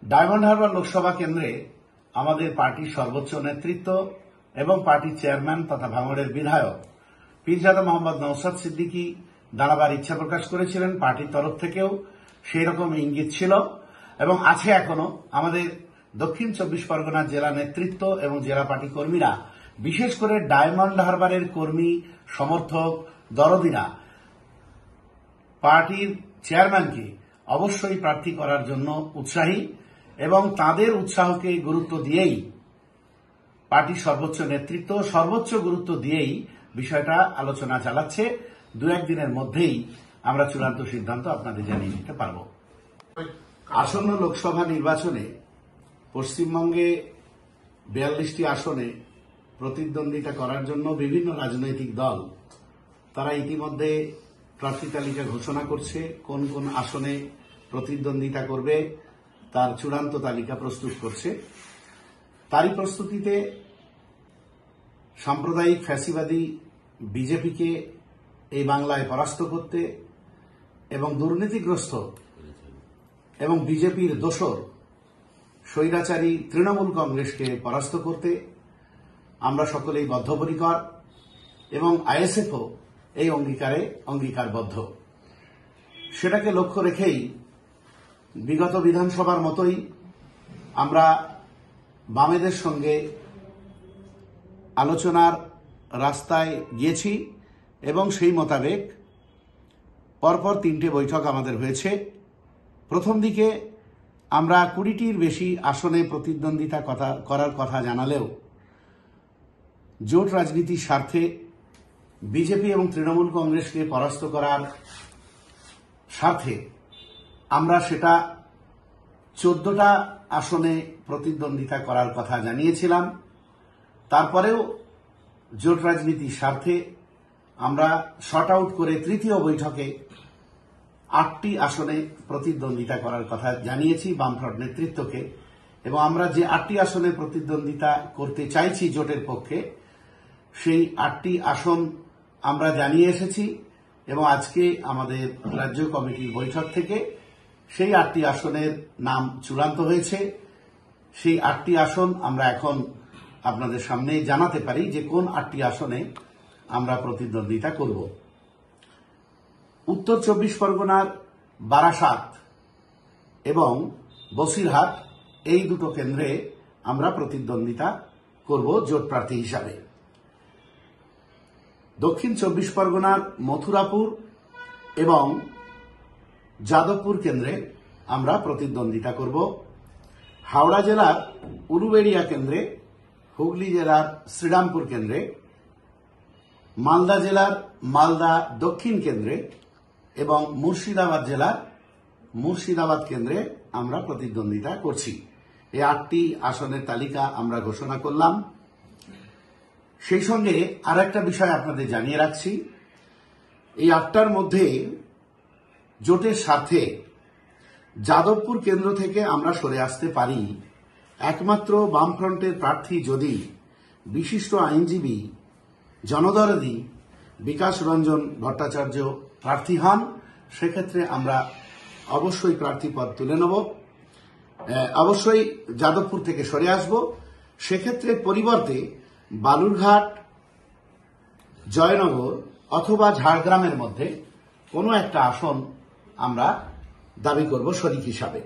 Diamond Harbour Lok Sabha কেন্দ্রে আমাদের পার্টির সর্বোচ্চ নেতৃত্ব এবং পার্টির চেয়ারম্যান তথা ভাঙড়ের বিধায়ক পীরজাদা মোহাম্মদ নওশাদ সিদ্দিকী দাঁড়াবার ইচ্ছা প্রকাশ করেছিলেন। পার্টির তরফ থেকেও সেই রকম ইঙ্গিত ছিল এবং আছে এখনো। আমাদের দক্ষিণ 24 পরগনার জেলা নেতৃত্ব এবং জেলা পার্টি কর্মীরা, বিশেষ করে ডায়মন্ড হারবারের কর্মী সমর্থক দরদিরা পার্টির চেয়ারম্যানকে অবশ্যই প্রার্থী করার জন্য উৎসাহী এবং তাদের উৎসাহকে গুরুত্ব দিয়েই পার্টির সর্বোচ্চ নেতৃত্ব সর্বোচ্চ গুরুত্ব দিয়েই বিষয়টা আলোচনা চালাচ্ছে। দু একদিনের মধ্যেই আমরা চূড়ান্ত সিদ্ধান্ত আপনাদের জানিয়ে দিতে পারব। আসন্ন লোকসভা নির্বাচনে পশ্চিমবঙ্গে 42টি আসনে প্রতিদ্বন্দ্বিতা করার জন্য বিভিন্ন রাজনৈতিক দল তারা ইতিমধ্যে প্রার্থী তালিকা ঘোষণা করছে। কোন কোন আসনে প্রতিদ্বন্দ্বিতা করবে তার চূড়ান্ত তালিকা প্রস্তুত করছে। তারই প্রস্তুতিতে সাম্প্রদায়িক ফ্যাসিবাদী বিজেপিকে এই বাংলায় পরাস্ত করতে এবং দুর্নীতিগ্রস্ত এবং বিজেপির দোসর স্বৈরাচারী তৃণমূল কংগ্রেসকে পরাস্ত করতে আমরা সকলেই বদ্ধপরিকর এবং আইএসএফও এই অঙ্গীকারে অঙ্গীকারবদ্ধ। সেটাকে লক্ষ্য রেখেই বিগত বিধানসভার মতোই আমরা বামেদের সঙ্গে আলোচনার রাস্তায় গিয়েছি এবং সেই মোতাবেক পরপর 3টে বৈঠক আমাদের হয়েছে। প্রথম দিকে আমরা 20টির বেশি আসনে প্রতিদ্বন্দ্বিতা করার কথা জানালেও জোট রাজনীতির স্বার্থে বিজেপি এবং তৃণমূল কংগ্রেসকে পরাস্ত করার স্বার্থে আমরা সেটা 14টা আসনে প্রতিদ্বন্দ্বিতা করার কথা জানিয়েছিলাম। তারপরেও জোট রাজনীতির স্বার্থে আমরা শর্ট আউট করে তৃতীয় বৈঠকে 8টি আসনে প্রতিদ্বন্দ্বিতা করার কথা জানিয়েছি বামফ্রন্ট নেতৃত্বকে এবং আমরা যে 8টি আসনে প্রতিদ্বন্দ্বিতা করতে চাইছি জোটের পক্ষে সেই 8টি আসন আমরা জানিয়ে এসেছি এবং আজকে আমাদের রাজ্য কমিটির বৈঠক থেকে সেই 8টি আসনের নাম চূড়ান্ত হয়েছে। সেই 8টি আসন আমরা এখন আপনাদের সামনে জানাতে পারি যে কোন 8টি আসনে আমরা প্রতিদ্বন্দ্বিতা করব। উত্তর 24 পরগনার বারাসাত এবং বসিরহাট এই দুটো কেন্দ্রে আমরা প্রতিদ্বন্দ্বিতা করব জোট প্রার্থী হিসাবে। দক্ষিণ 24 পরগনার মথুরাপুর এবং যাদবপুর কেন্দ্রে আমরা প্রতিদ্বন্দ্বিতা করব। হাওড়া জেলার উলুবেড়িয়া কেন্দ্রে, হুগলি জেলার শ্রীরামপুর কেন্দ্রে, মালদা জেলার মালদা দক্ষিণ কেন্দ্রে এবং মুর্শিদাবাদ জেলার মুর্শিদাবাদ কেন্দ্রে আমরা প্রতিদ্বন্দ্বিতা করছি। এই 8টি আসনের তালিকা আমরা ঘোষণা করলাম। সেই সঙ্গে আর একটা বিষয় আপনাদের জানিয়ে রাখছি, এই 8টার মধ্যে জোটের স্বার্থে যাদবপুর কেন্দ্র থেকে আমরা সরে আসতে পারি একমাত্র বামফ্রন্টের প্রার্থী যদি বিশিষ্ট আইনজীবী জনদরদী বিকাশ রঞ্জন ভট্টাচার্য প্রার্থী হন। সেক্ষেত্রে আমরা অবশ্যই প্রার্থী পদ তুলে নেব, অবশ্যই যাদবপুর থেকে সরে আসব। সেক্ষেত্রে পরিবর্তে বালুরঘাট, জয়নগর অথবা ঝাড়গ্রামের মধ্যে কোনো একটা আসন আমরা দাবি করব শরিক হিসাবে।